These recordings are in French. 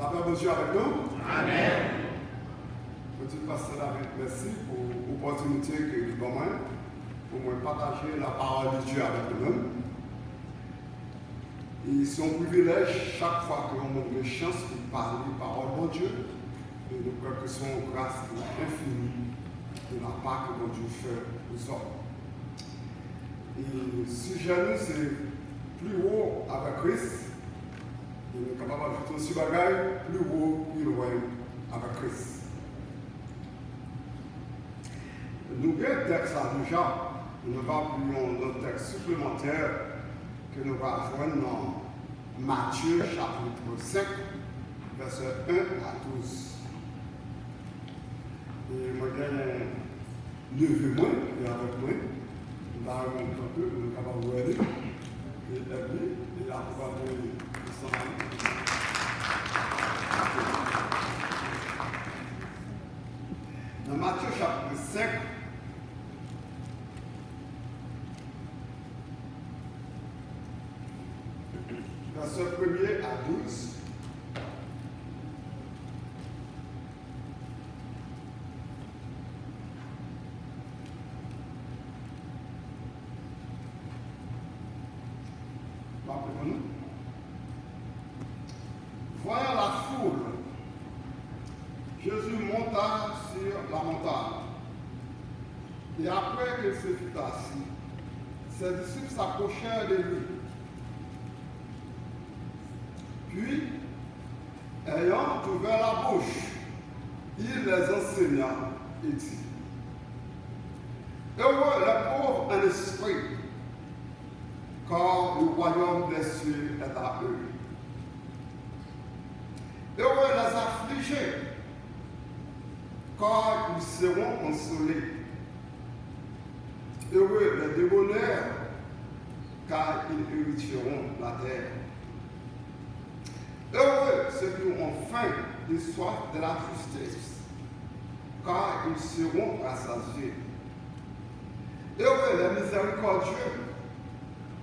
La paix de Dieu avec nous. Amen. Petit pasteur David, merci pour l'opportunité que nous avons pour moi partager la parole de Dieu avec nous. Et c'est un privilège chaque fois que nous avons une chance de parler la parole de Dieu. Et nous croyons que c'est une grâce infinie de la part que Dieu fait aux hommes. Et si jamais c'est plus haut avec Christ, il est capable de faire aussi bagaille plus haut, plus loin avec Christ. Nous avons un texte là déjà, nous avons un texte supplémentaire que nous allons voir dans Matthieu chapitre 5, verset 1 à 12. Et moi, j'ai levé moi, et avec moi, nous allons un peu, nous sommes capables de voir, et établir, et là, nous allons voir. Dans Matthieu chapitre 5, verset 1er à 12, voyant la foule, Jésus monta sur la montagne. Et après qu'il se fut assis, ses disciples s'approchèrent de lui. Puis, ayant ouvert la bouche, il les enseigna et dit: Heureux les pauvres en esprit, car le royaume des cieux est à eux. Heureux les affligés, car ils seront consolés. Heureux les débonnaires, car ils hériteront la terre. Heureux ceux qui ont faim et soif de la justice, car ils seront rassasiés. Heureux les miséricordieux,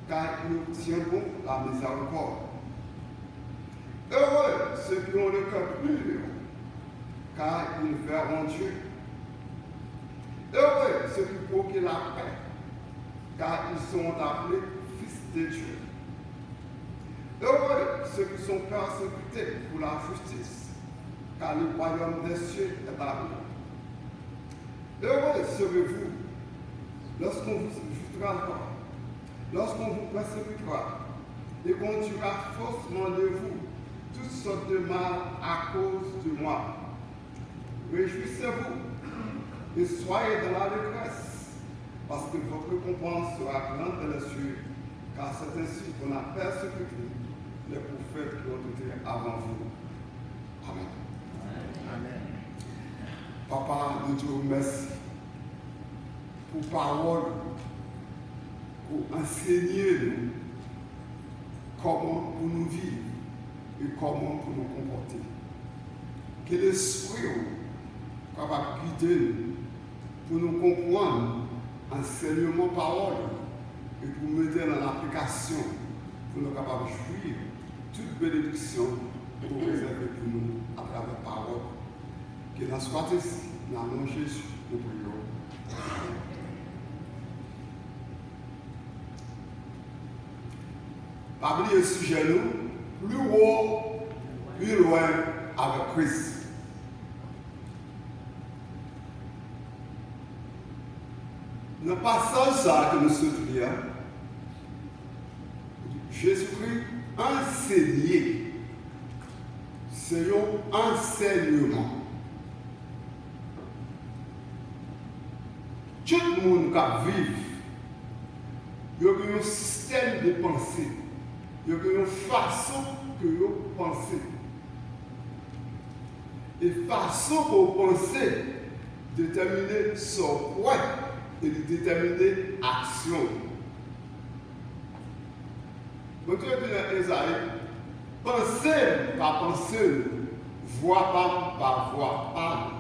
car ils obtiendront la miséricorde. Heureux ceux qui ont le cœur pur, car ils verront Dieu. Heureux ceux qui procurent la paix, car ils seront appelés fils de Dieu. Heureux ceux qui sont persécutés pour la justice, car le royaume des cieux est à eux. Heureux serez-vous lorsqu'on vous jugera, lorsqu'on vous persécutera et qu'on dira faussement de vous toutes sortes de mal à cause de moi. Réjouissez-vous et soyez dans la détresse, parce que votre récompense sera grande dans les cieux, car c'est ainsi qu'on a persécuté les prophètes qui ont été avant vous. Amen. Amen. Papa, nous te remercions pour parole, pour enseigner nous comment pour nous vivre et comment pour nous comporter. Que l'Esprit capable de guider nous pour nous comprendre enseignement parole et pour mettre dans l'application pour nous capables de jouir toute bénédiction pour réserver pour nous à travers la parole. Que dans ce soit-ci, dans le nom de Jésus, nous prions. Pas oublier ce sujet, nous, plus haut, plus loin avec Christ. Dans le passage que nous souhaitons lire, Jésus-Christ enseigné, c'est un enseignement. Tout le monde qui vit, il y a un système de pensée, il y a une façon que vous pensez. Et façon pour penser, déterminer son point et déterminer action. Quand tu es dans Esaïe, pensez par pensée, voix par voix, parle.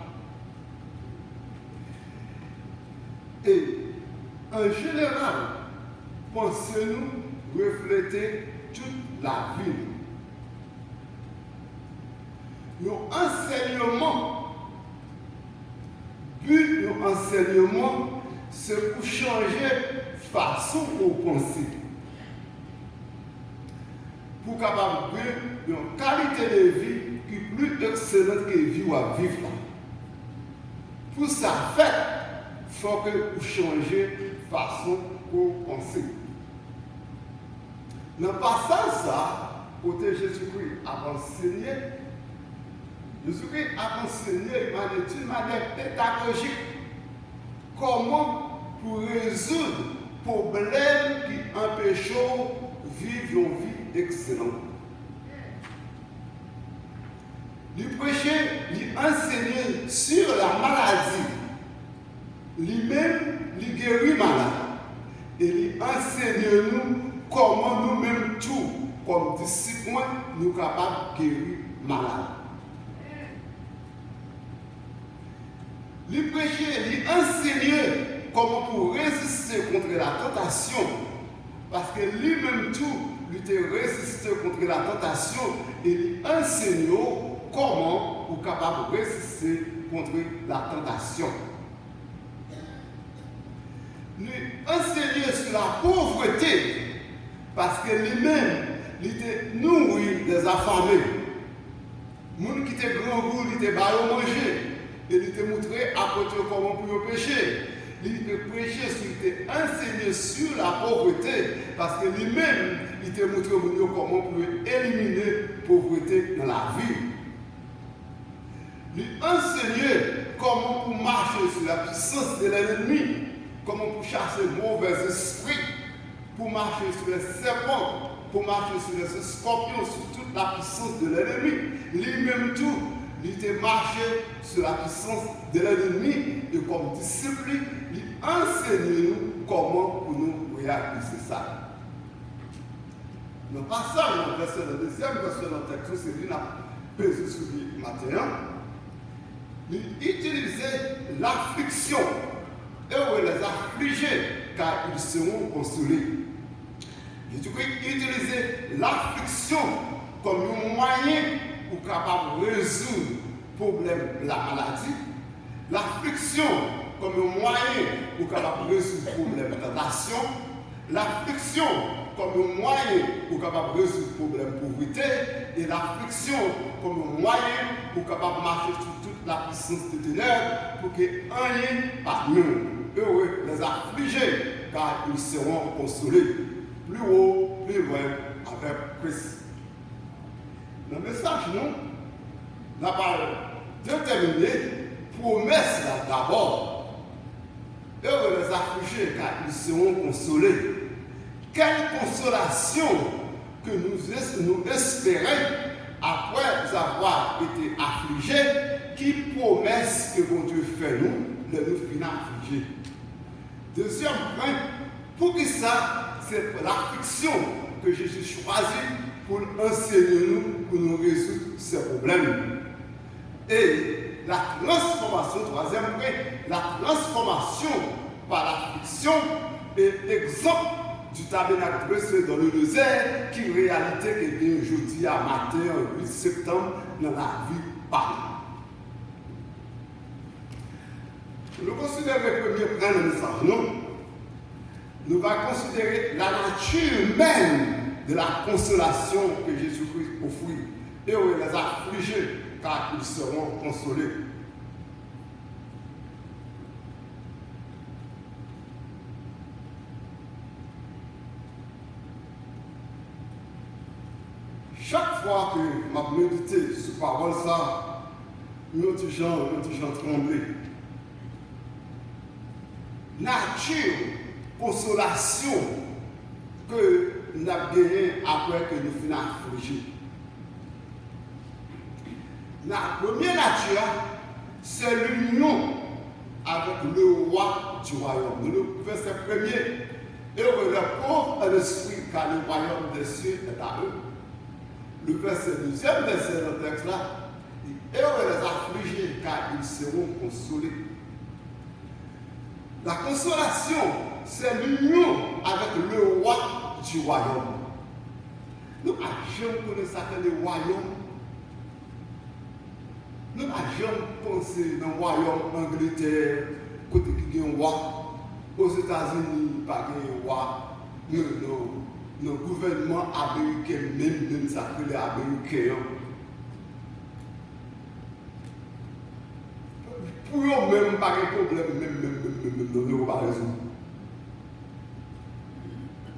Et en général, pensez-nous refléter toute la vie. un enseignement. But de enseignement, c'est pour changer façon de penser. Pour capable de une qualité de vie qui est plus excellente que la vie à vivre. Pour ça fait, il faut que vous changez façon de penser. Dans le passage, ça, côté Jésus-Christ a enseigné, Jésus-Christ a enseigné d'une manière pédagogique comment pour résoudre les problèmes qui empêchent de vivre une vie excellente. Il prêchait, il enseignait sur la maladie. Lui-même, il guérit malade. Et il enseigne nous comment nous-mêmes, tout, comme disciples, nous sommes capables de guérir malade. Il prêchait, il enseignait comment pour résister contre la tentation. Parce que lui-même, tout, il était résisté contre la tentation et il enseignait comment vous êtes capable de résister contre la tentation. Nous enseignons sur la pauvreté parce que lui-même, il était nourri des affamés. Les gens qui étaient grands goût, il était bas à manger. Et il était montré à côté comment pour pécher. Il était prêché, il était enseigné sur la pauvreté parce que lui-même, il était montré comment pour éliminer la pauvreté dans la vie. Lui enseigner comment pour marcher sur la puissance de l'ennemi, comment pour chasser mauvais esprits, pour marcher sur les serpents, pour marcher sur les scorpions, sur toute la puissance de l'ennemi. Lui-même tout, il était marché sur la puissance de l'ennemi et comme disciple, il enseigne nous comment pour nous réaliser ça. Dans le passage, le deuxième verset dans le texte, c'est lui qui a pesé sur lui matin. Il utilisait l'affliction. Et on les affligés, car ils seront consolés. Jésus-Christ utilisait l'affliction comme un moyen pour capable de résoudre le problème de la maladie. L'affliction comme un moyen pour capable de résoudre le problème de la tentation. L'affliction comme un moyen pour capable de résoudre le problème de pauvreté. Et l'affliction comme un moyen pour capable de marcher sur toute la puissance de ténèbres pour que rien pas nous. Heureux les affligés, car ils seront consolés. Plus haut, plus loin, avec Christ. Dans le message, nous, n'a pas déterminé promesse là d'abord. Heureux les affligés, car ils seront consolés. Quelle consolation que nous espérons après avoir été affligés, qui promesse que bon Dieu fait nous, de nous finir affligés. Deuxième point, pour que ça, c'est l'affliction que Jésus choisit pour enseigner nous, pour nous résoudre ces problèmes. Et la transformation, troisième point, la transformation par l'affliction est l'exemple du tabernacle blessé dans le désert qui réalité est bien jeudi à matin, 8 septembre, dans la vie Paris. Nous considérons le premier point de message, non? Nous allons considérer la nature même de la consolation que Jésus-Christ offrit. Et on les affligés, car ils seront consolés. Chaque fois que je médite sur la parole, ça, nous toujours trembler. Nature, consolation que nous avons gagnée après que nous finissons affligés. La première nature, c'est l'union avec le roi du royaume. Le verset premier, heureux les pauvres à l'esprit, car le royaume des cieux est à eux. Le verset deuxième verset dans le texte là, dit heureux les affligés, car ils seront consolés. La consolation, c'est l'union avec le roi du royaume. Nous avons jamais connu ça que le royaume. nous n'avons jamais pensé dans le royaume Angleterre, côté qui est un roi. Aux États-Unis, pas de roi. Le gouvernement américain, même ça que les Américains. Pour eux, même pas de problème, même dans le pas raison.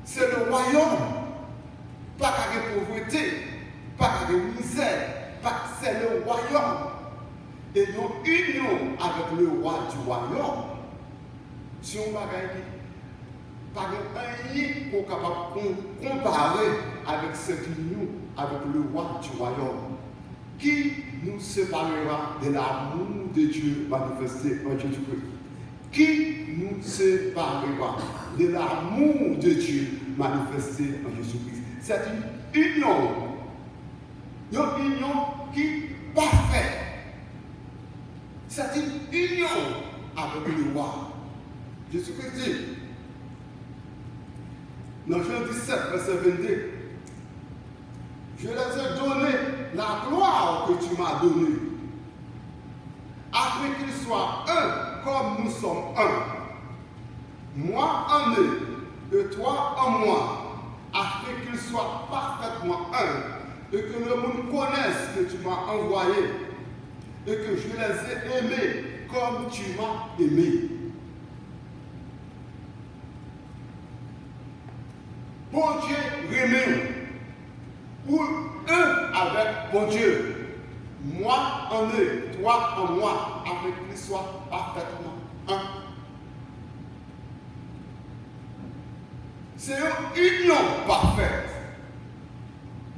C'est le royaume. Pas de pauvreté, pas de misère. C'est le royaume. Et nous unions avec le roi du royaume. Si on va gagner, pas de rien pour comparer avec cette union avec le roi du royaume, qui nous séparera de l'amour de Dieu manifesté en Jésus-Christ. Qui nous séparera de l'amour de Dieu manifesté en Jésus-Christ. C'est une union qui est parfaite. C'est une union avec le roi. Jésus-Christ dit, dans Jean 17, verset 22, je les ai donné la gloire que tu m'as donnée, afin qu'ils soient un comme nous sommes un. Moi en eux, et toi en moi, afin qu'ils soient parfaitement un, et que le monde connaisse que tu m'as envoyé, et que je les ai aimés comme tu m'as aimé. Bon Dieu remet pour eux avec bon Dieu. Moi en eux, toi en moi, afin qu'ils soient parfaitement un. C'est une union parfaite.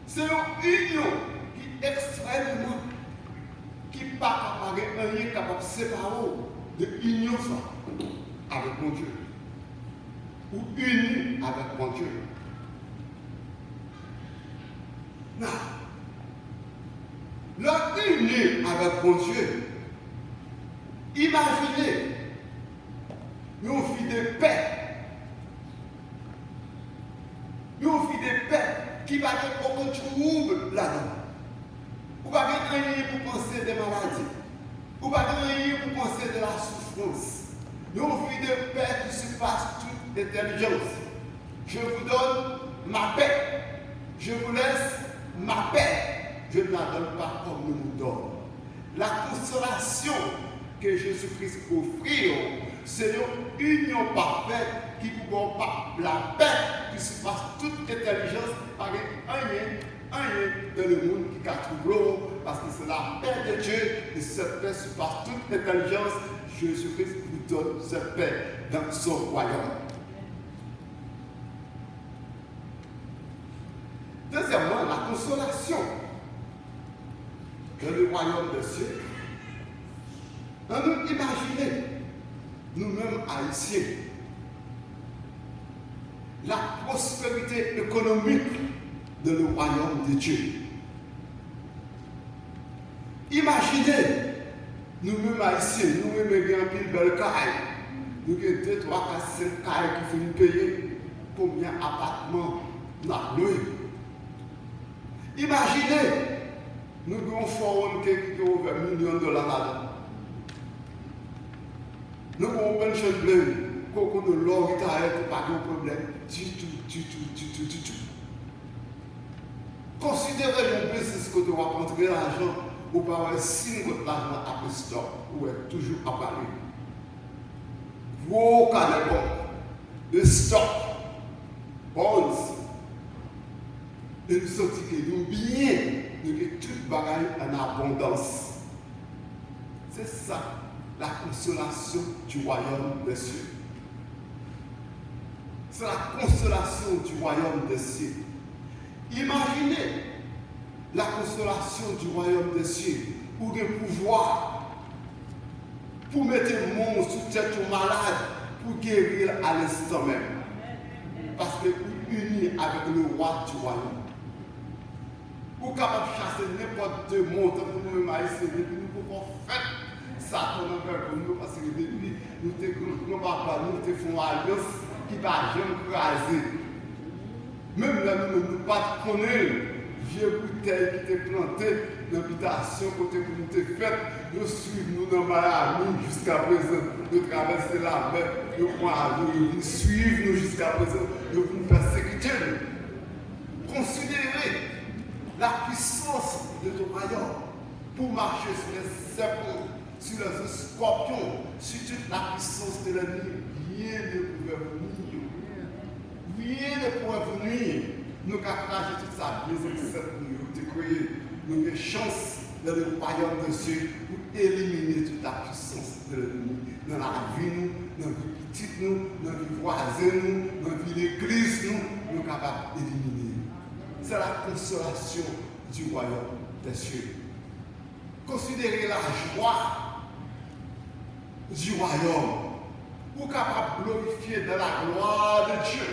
C'est une union qui est extrêmement, qui n'est pas capable de séparer de l'union avec mon Dieu. Ou unie avec mon Dieu. Non. Leur unie avec mon Dieu. Imaginez une vie de paix. Une vie de paix qui va être aucun trouble là-dedans. Ou pas rien pour penser des maladies. Ou pas rien pour penser de la souffrance. Une vie de paix qui surpasse toute intelligence. Je vous donne ma paix. Je vous laisse ma paix. Je ne la donne pas comme nous nous donne. La consolation que Jésus-Christ offre, c'est une union parfaite qui ne peut pas la paix qui surpasse toute intelligence par rien dans le monde qui a troublé parce que c'est la paix de Dieu et cette paix surpasse toute intelligence. Jésus-Christ nous donne cette paix dans son royaume. Deuxièmement, la consolation dans le royaume des cieux. Nous imaginez, nous-mêmes haïtiens, la prospérité économique de le royaume de Dieu. Imaginez, nous-mêmes haïtiens, nous-mêmes avons une belle caille. Nous avons 2, 3, 4, 5 cailles qui finissent payer combien d'appartements nous avons loué. Imaginez, nous avons un fonds qui a ouvert $1 million là-dedans. Nous avons une chose bleue, qu'on de l'or qui a pas de problème. Du tout. Considérez le business que tu vas rentrer l'argent ou pas si votre l'argent après stop ou est toujours à parler. Gros canal de stock, bonds, de nous sortir que nous bien, nous avons tout bagaille en abondance. C'est ça, la consolation du royaume des cieux. C'est la consolation du royaume des cieux. Imaginez la consolation du royaume des cieux pour le pouvoir, pour mettre le monde sous tête au malade, pour guérir à l'instant même. Parce que vous unis avec le roi du royaume. Pour capable de chasser n'importe quel monde pour nous haïtiens, nous pouvons faire ça pour nous parce que depuis nous ne faisons alliance qui va jamais craser. Même là, nous ne pas connaître vieux bouteilles qui étaient plantées dans l'habitation, côté où nous étions fait, nous suivons nous dans Miami jusqu'à présent, nous traversons la mer, nous suivons nous jusqu'à présent, nous persécuter. Considérez la puissance de ton royaume pour marcher sur les serpents, sur les scorpions, sur toute la puissance de l'ennemi. Rien ne pouvait venir. Rien ne pouvait venir. Nous avons craché toute sa vie, nous avons créé. Nous avons une chance dans le royaume de Dieu pour éliminer toute la puissance de l'ennemi. Dans la vie, dans la vie petite, dans la vie voisine, dans la vie de l'église, nous sommes capables d'éliminer. C'est la consolation du royaume des cieux. Considérez la joie du royaume. Vous êtes capable de glorifier de la gloire de Dieu.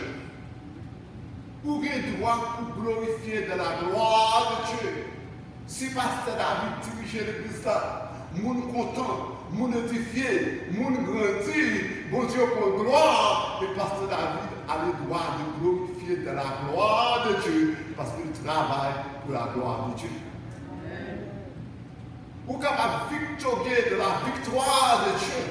Vous avez droit pour glorifier de la gloire de Dieu. Si Pasteur David dirige l'église là, nous content, nous édifié, nous grandi, bon Dieu pour gloire, et Pasteur David a le droit de glorifier de la gloire de Dieu parce qu'il travaille pour la gloire de Dieu. Vous êtes capable de victorier de la victoire de Dieu.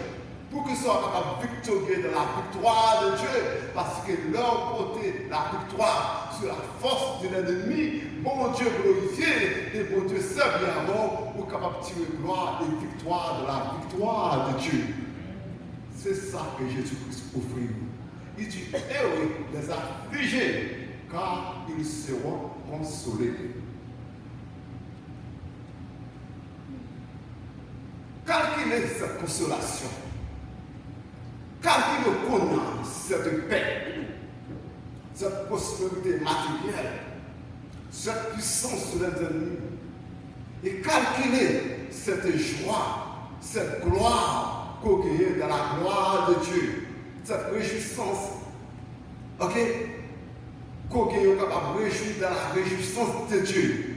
Pour qu'ils soient capables de victorier de la victoire de Dieu, parce que leur côté, la victoire sur la force de l'ennemi, bon Dieu glorifié et bon Dieu servi avant, pour capable de tirer gloire et victoire de la victoire de Dieu. C'est ça que Jésus-Christ offre. Il dit, heureux les affligés, car ils seront consolés. Calculez cette consolation. Car il connaît cette paix, cette prospérité matérielle, cette puissance sur les ennemis. Et calculer cette joie, cette gloire qu'on gagne dans la gloire de Dieu, cette réjouissance. Ok? Qu'on gagne capable de réjouir dans la réjouissance de Dieu.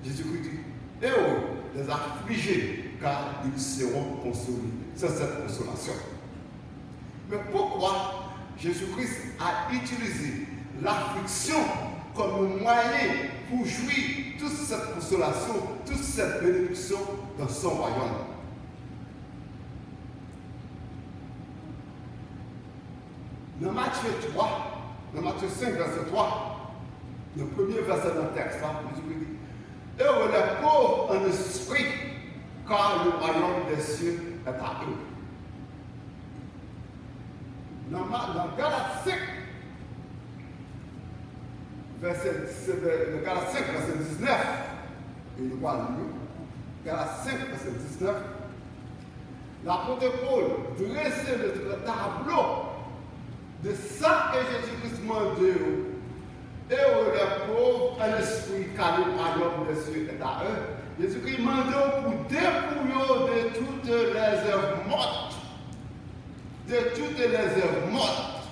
Jésus-Christ dit, heureux les affligés, car ils seront consolés. C'est cette consolation. Mais pourquoi Jésus-Christ a utilisé l'affliction comme moyen pour jouir toute cette consolation, toute cette bénédiction dans son royaume? Dans Matthieu 3, dans Matthieu 5, verset 3, le premier verset dans le texte, Jésus dit, heureux les pauvres en esprit, car le royaume des cieux est à eux. Dans Galates 5, verset 19, et il va lire, Galates 5, verset 19, l'apôtre Paul dressait le tableau de ça que Jésus-Christ m'a dit, et les pauvres en esprit, car le royaume des cieux est à eux. Jésus-Christ m'a dit pour dépouiller de toutes les œuvres mortes, de toutes les œuvres mortes,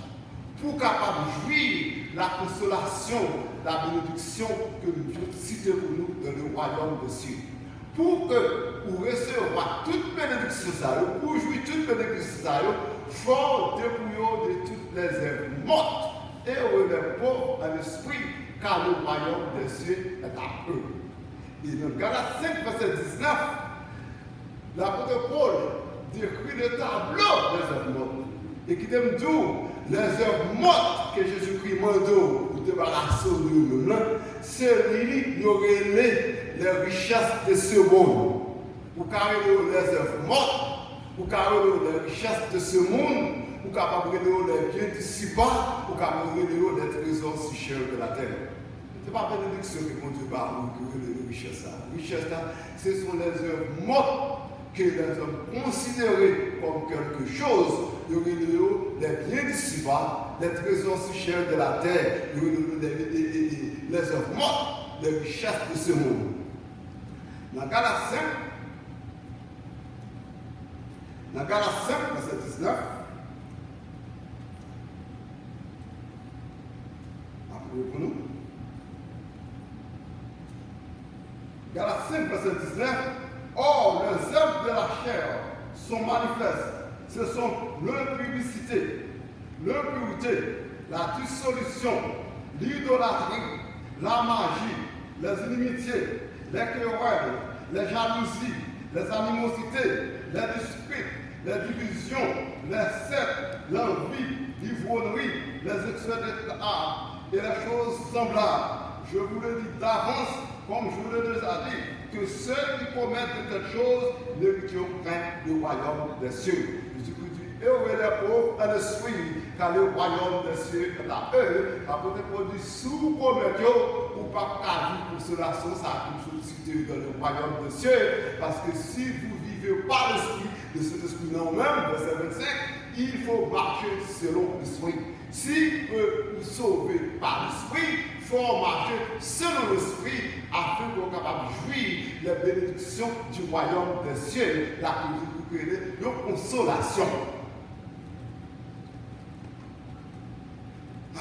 pour capable de jouir la consolation, la bénédiction que Dieu cite pour nous dans le royaume des cieux. Pour que vous recevoir toute bénédiction, pour jouir toute bénédiction, il faut dépouiller de toutes les œuvres mortes et les pauvres en esprit, car le royaume des cieux est à eux. Et dans Galates 5, verset 19, l'apôtre Paul décrit le tableau des œuvres mortes. Et qui t'aime tout, les œuvres mortes que Jésus-Christ m'a dit pour débarrasser de nous-mêmes, c'est lui qui aurait les richesses de ce monde. Pour carrer les œuvres mortes, pour carrer les richesses de ce monde, pour capable de les biens d'ici-bas, pour capable de les trésors si chers de la terre. Ce n'est pas la bénédiction que mon Dieu parle pour les richesses. Les richesses, ce sont les œuvres mortes que les hommes considérés comme quelque chose. Il y aurait les biens d'ici-bas, les trésors si chers de la terre, il y aurait les œuvres mortes, les richesses de ce monde. Dans Galates 5, verset 19, appelez pour nous. Galates 5, verset 19, or les œuvres de la chair sont manifestes. Ce sont l'impudicité, l'impureté, la dissolution, l'idolâtrie, la magie, les inimitiés, les querelles, les jalousies, les animosités, les disputes, les divisions, les sectes, l'envie, l'ivrognerie, les excès d'art et les choses semblables. Je vous le dis d'avance, comme je vous l'ai déjà dit, que ceux qui commettent de telles choses n'hériteront point le royaume des cieux. Jésus-Christ dit, heureux les pauvres en esprit, car le royaume des cieux est à eux. Après, pour dire, si vous commettez, ou pas qu'à vivre pour cela, ça toujours cité dans le royaume des cieux. Parce que si vous vivez par l'esprit, de cet esprit non-même, verset 25, il faut marcher selon l'esprit. Si vous sauvez par l'esprit, il faut marcher selon l'esprit afin que vous soyez capable de jouir les bénédictions du royaume des cieux, la de consolation. La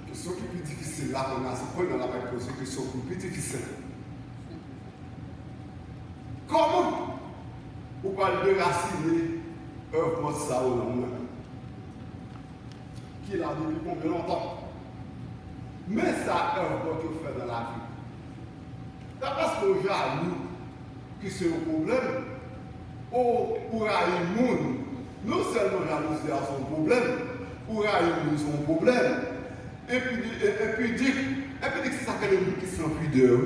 question qui est plus difficile là, on a ce point dans la posé une question plus difficile. Comment vous pouvez déraciner œuvre de ça au nom qui l'a depuis combien longtemps? Mais ça œuvre que vous faites dans la vie. C'est parce que vous jaloux que c'est un problème. Ou pour haïr le monde, non seulement jalousie a son problème, pour haïr le monde son problème. Et puis dire que c'est ça que les gens qui sont pudeur.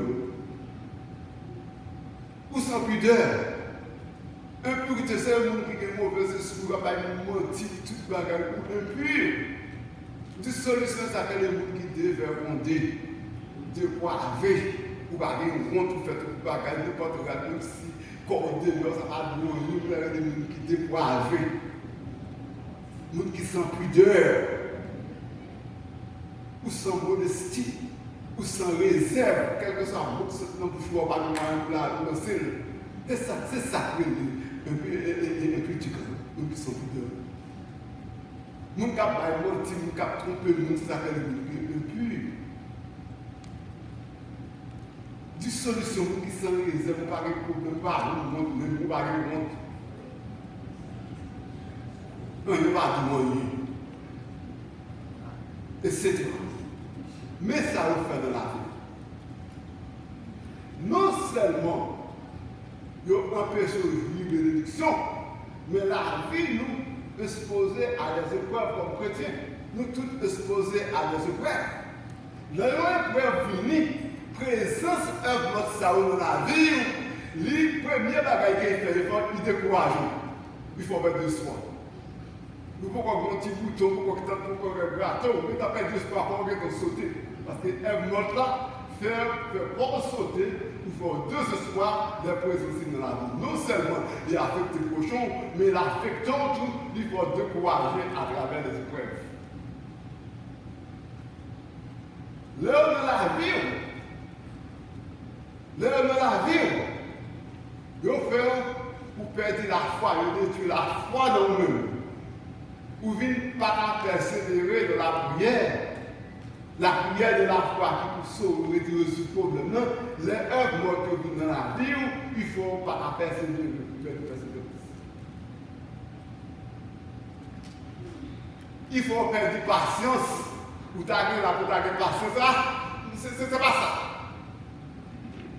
Ou sans pudeur. Et puis que c'est le monde qui est mauvais esprit, qui va pas mentir, tout bagage pour impur. Une solution, c'est que les gens qui dévergondent, dépoivés, ou bagarre honte, ou faire tout bagage, n'importe quoi, même si cordé, ça va nous, les gens qui dépoivés, les gens qui sont pudeur, ou sans modestie, ou sans réserve, quel que soit le mot, c'est non pour choix, pas de moyen pour c'est ça que et puis tu nous qui sont pudeurs. Nous qui avons menti, nous qui avons trompé, nous qui avons impur. Des solutions qui sont réservées, pas de problème, pas de monde, nous pas de monde. Non, il n'y a pas de moyen. Etc. Mais ça le fait de la vie. Non seulement il y a un personne de bénédiction, mais la vie nous exposée à des épreuves comme chrétiens. Nous tous exposés à des épreuves. L'épreuve venue, présence œuvre de ça dans la vie, les premiers bagages qu'il fait, il décourage. Il faut mettre de soi. Nous pouvons avoir un petit bouton, nous pouvons avoir un gâteau, mais tu n'as pas d'espoir pour sauter. Parce que l'œuvre là, faire pour sauter, il faut deux espoirs de présence dans la vie. Non seulement il affecte les cochons, mais l'affectant tout, il faut décourager à travers les épreuves. L'heure de la vie, il faut faire pour perdre la foi, il détruit la foi dans nous-mêmes. Pour ne pas persévérer de la prière. La prière de la foi qui peut sauver ce problème. Non, les œuvres que vous dans la vie, il ne faut pas persévérer. Il faut perdre patience. Vous avez la patience. C'est pas ça.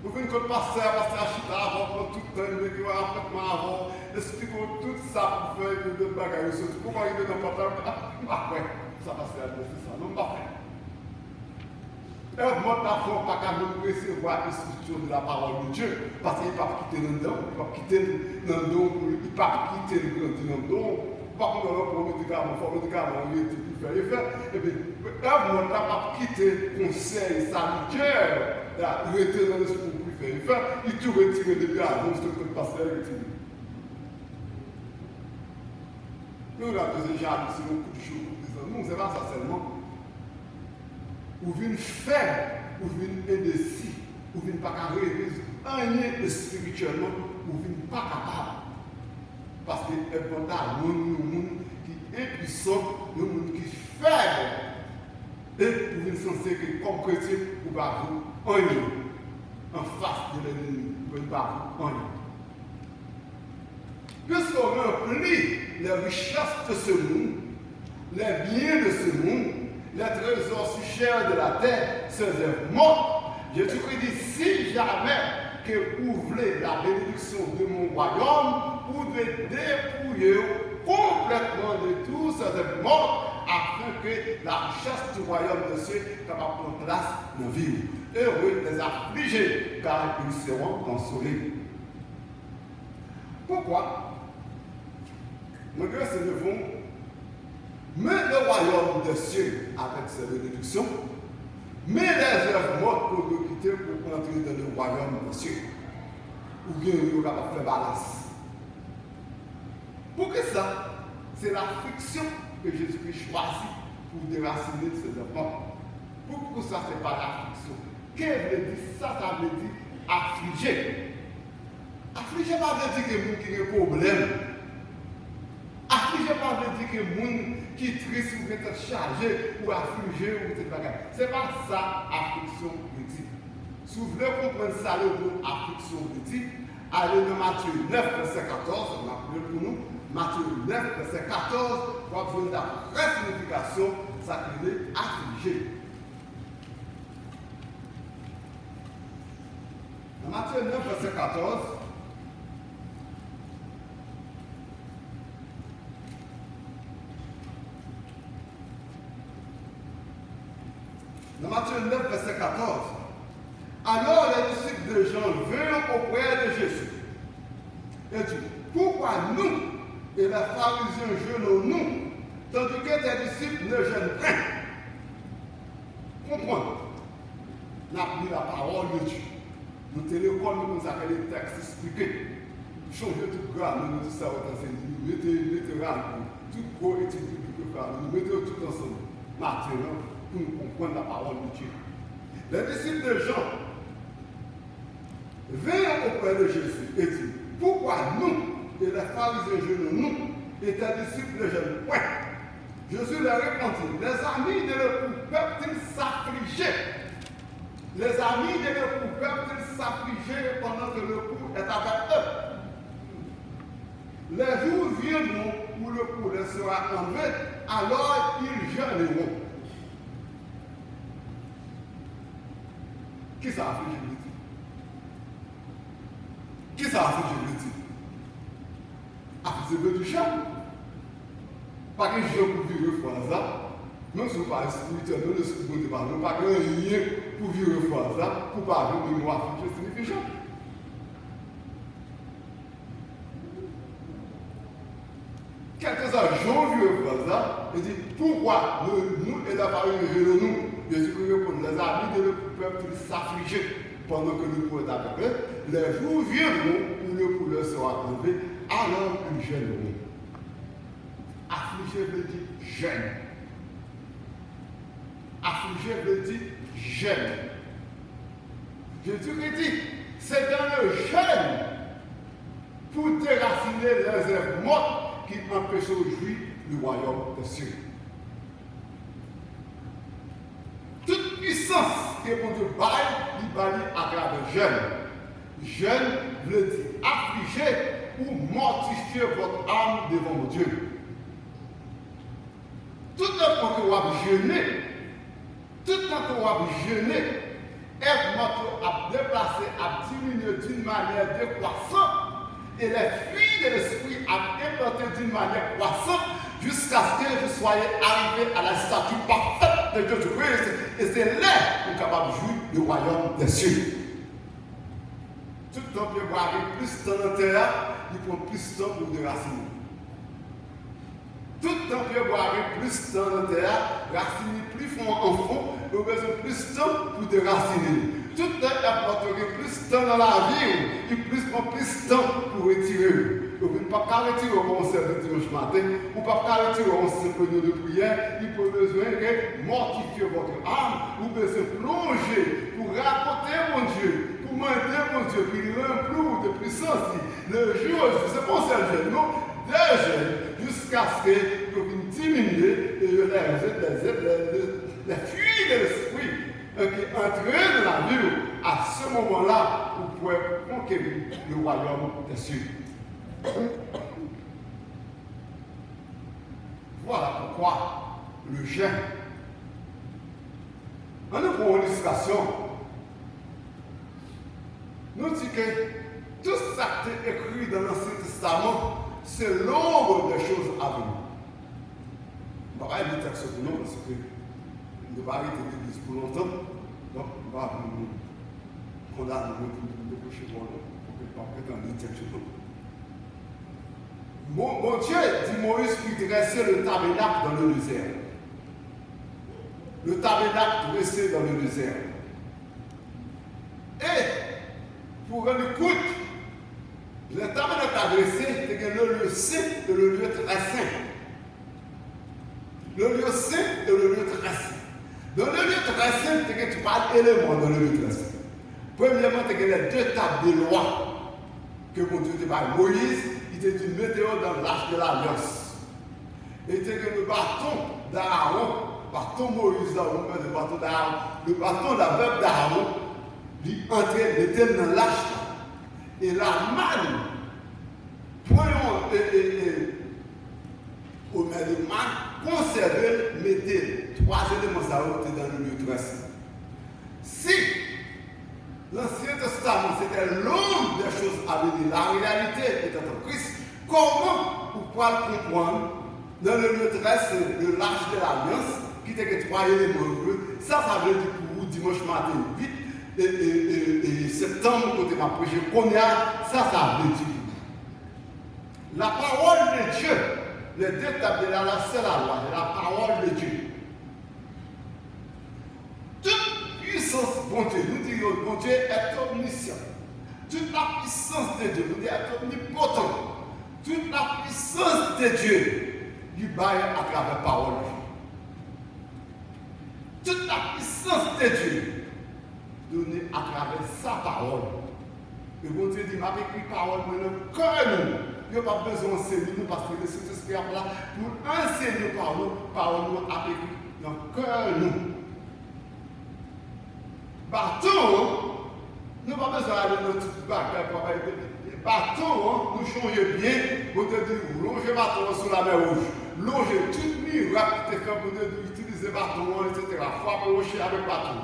Vous venez comme pasteur Chita avant, tout le temps, avant, expliquons tout ça pour faire que de bagages. Pourquoi il est dans le portable? Ah, ouais, ça passe à ça. Non, pas fait. Et moi, ta foi, pas qu'à nous recevoir l'instruction de la parole de Dieu, parce qu'il ne peut pas quitter le don, il ne peut pas quitter le don, il ne peut pas quitter le don. Par contre, pour le médicament, il est plus fait effet. Et puis, moi, tu n'as pas quitté le conseil sanitaire, il était dans l'esprit pour faire effet, il tout retiré depuis avant, c'est que le pasteur retiré. Nous, on a déjà c'est beaucoup de choses. Nous, c'est pas ça seulement. Ou vient faible, ou vient indécis, ou vient pas capable de réaliser rien spirituellement, ou vient pas capable. Parce que le monde qui est puissant, le monde qui est faible. Et vous êtes censé que comme chrétien, vous ne pouvez pas vous en face de l'ennemi, vous ne pouvez pas vous en. Puisqu'on remplit les richesses de ce monde, les biens de ce monde, les trésors si chers de la terre, ces œuvres mortes, Jésus-Christ dit, si jamais que vous voulez la bénédiction de mon royaume, vous devez dépouiller complètement de tout ce monde afin que la richesse du royaume de Dieu soit capable de prendre place dans la vie. Heureux les affligés, car ils seront consolés. Pourquoi? Nous devons mettre le royaume de Dieu avec ses bénédictions, mais les œuvres mortes pour nous quitter pour entrer dans le royaume de Dieu. Ou bien nous sommes capables de faire balance. Pour que ça, c'est la friction que Jésus-Christ choisit pour déraciner ses enfants. Pourquoi ça, ce n'est pas la friction? Qu'est-ce que veut dire ça? Ça veut dire affliger. Affliger ne veut dire que les gens qui ont des problèmes. Affliger ne veut dire que les gens qui sont tristes ou qui sont chargés ou affligés ou etc. Ce n'est pas ça, affliction veut dire. Si vous voulez comprendre ça, le mot affliction veut dire, allez dans Matthieu 9, verset 14, on a appelé pour nous. Matthieu 9, verset 14, pour avoir la vraie signification, ça veut dire affligé. Dans Matthieu 9, verset 14, dans Matthieu 9, verset 14, alors les disciples de Jean vinrent auprès de Jésus et dit, pourquoi nous et les pharisiens jeûnons-nous, tandis que tes disciples ne jeûnent pas? Comprends? Nous avons pris la parole de Dieu. Nous téléphonons, nous avons les textes expliqués. Changer tout grave, nous disons ça au enseignement. Nous mettons tout gros études bibliques, nous mettons tout ensemble. Maintenant, pour nous comprendre la parole de Dieu. Les disciples de Jean vinrent auprès de Jésus et dit, pourquoi nous et les pharisiens jeûnons-nous et tes disciples ne jeûnent point? Jésus leur répondit, les amis de l'époux peuvent-ils s'affliger? Les amis de l'époux peuvent-ils s'affliger pendant que l'époux est avec eux? Les jours viendront où l'époux leur sera enlevé, alors ils jeûneront. Qui ça afflige, je vous dis? Qui ça afflige, je vous dis? Afflige du jeûne. Pas que je pour vivre froid ça. Même si vous ne parlez pas spirituel, nous ne sommes pas, nous pas rien pour vivre froid ça, pour pas vivre de nous affliger, signifie jeûne. Quelques jours vivre froid ça, et dit pourquoi nous et la famille jeûnons-nous? Jésus répond, les amis de l'époux peuvent s'affliger pendant que nous pouvons être avec eux. Les jours viendront où le poulet sera enlevé, alors ils jeûneront. Affliger veut dire jeûne. Affliger veut dire jeûne. Jésus dit, c'est dans le jeûne pour déraciner les œuvres mortes qui empêchent aujourd'hui le royaume des cieux. Toute puissance que mon Dieu baille, il baille à travers jeûne. Jeûne veut dire affliger ou mortifier votre âme devant mon Dieu. Tout le temps que vous avez jeûné, tout le temps que vous avez jeûné, aide-moi à déplacer, à diminuer d'une manière décroissante et les fruits de l'esprit à implanter d'une manière croissante jusqu'à ce que vous soyez arrivés à la stature parfaite de Dieu du Christ. Et c'est là que vous êtes capable de jouir du royaume des cieux. Tout le temps que vous avez plus de temps dans la terre, il prend plus de temps pour déraciner. Tout le temps que vous avez plus de temps dans la terre, raciner plus fond en fond, vous avez besoin de plus de temps pour déraciner. Tout le temps apporter plus de temps dans la vie, il prend plus de temps pour retirer. Vous ne pouvez pas retirer au conseil de dimanche matin, ou pas retirer au simple de prière, il faut besoin de mortifier votre âme, vous besoin de plonger pour raconter mon Dieu, pour demander mon Dieu, puis il remplit de puissance. Le jour, c'est pas un seul jeune, non, deux jeunes, jusqu'à ce que vous diminuez et les fuites de l'esprit qui entraînent dans la vie. À ce moment-là, vous pouvez conquérir le royaume des cieux. Voilà pourquoi le jeûne. En nous pour illustration, nous dit que tout ça qui est écrit dans l'Ancien Testament, c'est l'ombre des choses à venir. On va pas lire le texte pour nous parce que nous ne va pas arrêter l'église pour longtemps. Donc, on va nous condamner pour coucher pour nous, pour que pas prétendre le texte pour nous. Mon Dieu dit Moïse qui dressait le tabernacle dans le désert. Le tabernacle dressé dans le désert. Et, pour rendre compte, le tabernacle dressé, c'est le lieu saint et le lieu très saint. Le lieu saint et le lieu très saint. Dans le lieu très saint, c'est que tu parles éléments dans le lieu très saint. Premièrement, c'est que les deux tables de loi que mon Dieu te parle. Moïse, il te dit mettez-le dans l'arche de l'alliance. Et c'est que le bâton d'Aaron, bâton Moïse, le bâton d'Aaron, le bâton de la veuve d'Aaron, il était dans l'arche. Et la manne, prenons au main de manne, conservez, mettez trois éléments à dans le lieu très saint. Si l'Ancien Testament c'était l'homme des choses à venir, la réalité était en Christ, comment vous pouvez comprendre dans le lieu très saint de l'arche de l'alliance, qui était que trois éléments, ça veut dire pour vous dimanche matin 8 et septembre, quand on a prêché, ça veut dire. La parole de Dieu, les deux tables de la loi, c'est la loi, c'est la parole de Dieu. Toute puissance, bon Dieu, nous disons, bon Dieu est omniscient. Toute la puissance de Dieu, nous disons, est omnipotent. Toute la puissance de Dieu, du bail à travers la parole. Toute la puissance de Dieu, donnée à travers sa parole. Et bon Dieu dit, m'a écrit parole dans le cœur nous. Il n'y a pas besoin d'enseigner nous parce que le Saint-Esprit est là pour enseigner parole nous a écrit dans le cœur nous. Bâton, nous n'avons pas besoin d'aller dans toute bagarre pour aller. Bâton, nous changeons bien. Bon Dieu dit, longez bâton sur la mer rouge. Longez tout miracle qui est fait pour nous utiliser bâton, etc. Frapper rocher avec bâton.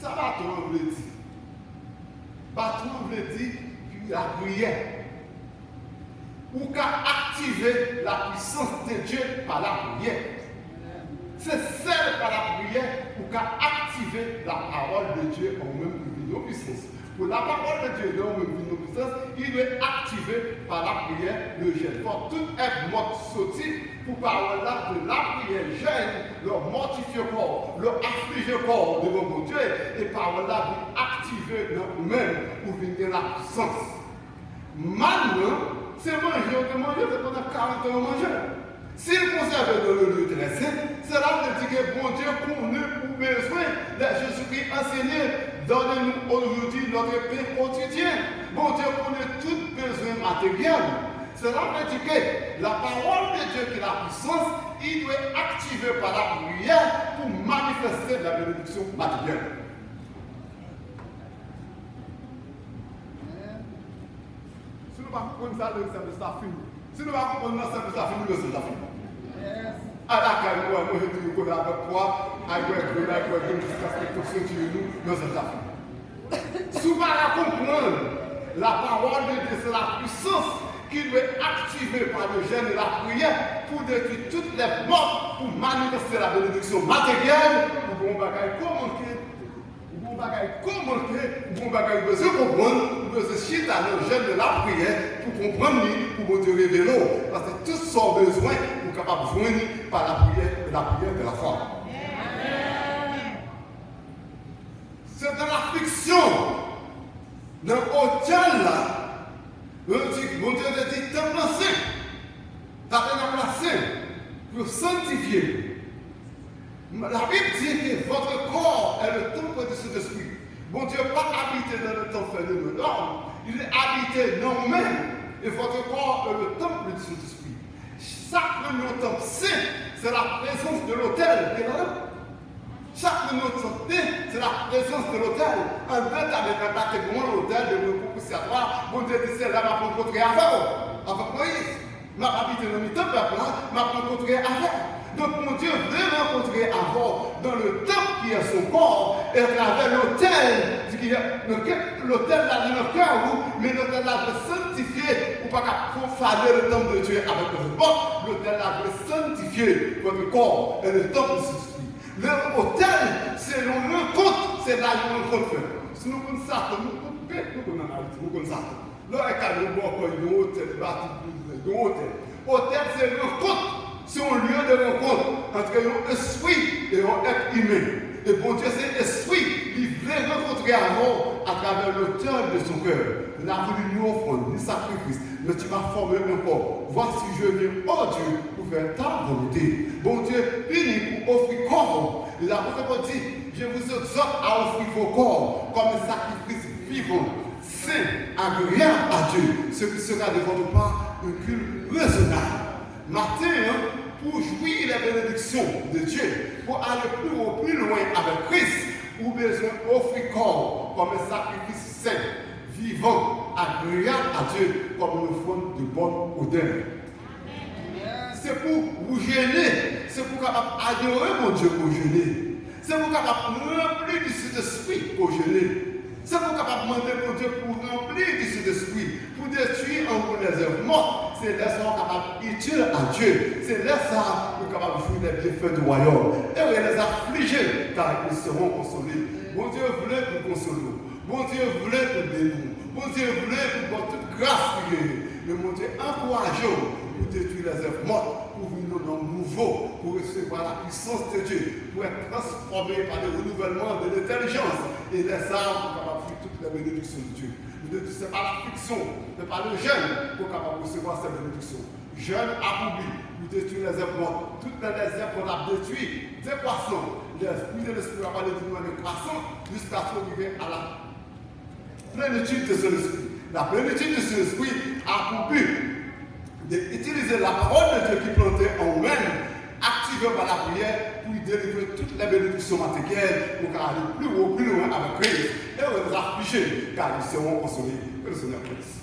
Ça bâton veut dire. Bâton veut dire la prière. Ou qu'à activer la puissance de Dieu par la prière. C'est celle par la prière ou qu'à activer la parole de Dieu en même nos puissance. Pour la parole de Dieu en même nos puissance, il est activé par la prière le gène. Pour tout être mort sauté, pour parole là de la prière gêne, leur mortifier corps, leur affliger corps devant mon Dieu, et parole là pour activer nous-mêmes pour venir la puissance. Maintenant, c'est manger, c'est pendant 40 ans manger. S'il conserve dans le lieu très saint, cela veut dire que bon Dieu connaît pour besoin de Jésus-Christ enseigné, donne-nous aujourd'hui notre pain quotidien. Bon Dieu connaît tout besoin matériel. Cela veut dire que la parole de Dieu qui est la puissance, il doit être activé par la prière pour manifester la bénédiction matérielle. Si nous ne comprenons pas ça, le service a fini. Si nous ne comprenons pas ça, le service a fini. À la caille, moi, je dis que avec quoi, avec jusqu'à ce que tout ce qui nous, nous sommes affaires. Si vous ne comprendre la parole de Dieu, c'est la puissance qui doit être activée par le gène de la prière pour détruire toutes les morts, pour manifester la bénédiction matérielle, pour qu'on bagaille commenter, pour qu'on bagaille besoin comprendre, pour besoin chiter dans le gène de la prière, pour comprendre, pour qu'on te révèle. Parce que tout son besoin, nous sommes capables de joindre par la prière de la foi. C'est dans l'affliction, dans l'hôtel là, mon Dieu te dit, temple saint, tabernacle saint, pour sanctifier. La Bible dit que votre corps est le temple du Saint-Esprit. Bon Dieu n'a pas habité dans le temple de l'homme, il est habité dans nous-mêmes. Et votre corps est le temple du Saint-Esprit. Chaque de nos temples saints, c'est la présence de l'autel qui est là. Chaque de nos temples, c'est la présence de l'autel. Un bête avec un bâtiment, l'autel de propitiatoire. Bon Dieu dit, c'est là m'a rencontré avec Moïse. M'a habité dans le temple, m'a rencontré avec. Donc mon Dieu veut rencontrer avant dans le temple qui est son corps et à travers l'autel du l'autel là dans le cœur, mais l'autel là veut sanctifier, ou pas profaner le temple de Dieu avec le bon. L'autel là veut sanctifier votre corps et le temple de Saint-Esprit. L'autel, c'est une rencontre, c'est là une rencontre. Si nous connaissons ça, nous connaissons ça. Là, il y a un hôtel, hôtel, c'est une rencontre. C'est un lieu de rencontre entre un esprit et un être humain. Et bon Dieu, c'est l'esprit qui voulait rencontrer avant à travers l'autel de son cœur. Il n'a voulu ni offrande, ni sacrifice, mais tu m'as formé encore. Voici, je viens, oh Dieu, pour faire ta volonté. Bon Dieu, béni pour offrir corps. Il a vraiment dit, je vous exhorte à offrir vos corps comme un sacrifice vivant, saint, agréable à Dieu, ce qui sera de votre part un culte raisonnable. Matin, pour jouir les bénédictions de Dieu, pour aller plus loin avec Christ, vous avez besoin d'offrir corps comme un sacrifice saint, vivant, agréable à Dieu, comme une offrande de bonne odeur. C'est pour vous gêner, c'est pour capable adorer mon Dieu pour gêner. C'est pour capable remplir du Saint-Esprit pour gêner. C'est pour capable demander mon Dieu pour remplir du Saint-Esprit, pour détruire en vous les œuvres mortes. C'est là ça capable utile à Dieu. C'est là ça nous capable de jouir les bienfaits du royaume. Et on les affliger car ils seront consolés. Mon Dieu voulait nous consoler. Mon Dieu voulait nous bénir. Mon Dieu voulait nous donner toute grâce. Mais mon Dieu encourageons pour détruire les œuvres mortes, pour vivre dans le nouveau, pour recevoir la puissance de Dieu, pour être transformé par le renouvellement de l'intelligence et les âmes pour capable de vivre toutes les bénédictions de Dieu. Ce n'est pas la fiction, ce n'est pas le jeune pour capable de recevoir ces bénédictions. Jeune accompli, pour détruire les œuvres mortes, toutes les œuvres qu'on a détruites, des poissons, l'esprit de l'esprit va parler du moins de croissant jusqu'à ce qu'on arrive à la plénitude de ce esprit. La plénitude de ce esprit a pour but d'utiliser la parole de Dieu qui plantait en même, activée par la prière, pour délivrer toutes les bénédictions matérielles, pour aller plus haut, plus loin avec Christ. Et on les affliger, car ils seront consolés. Que le Seigneur bénisse.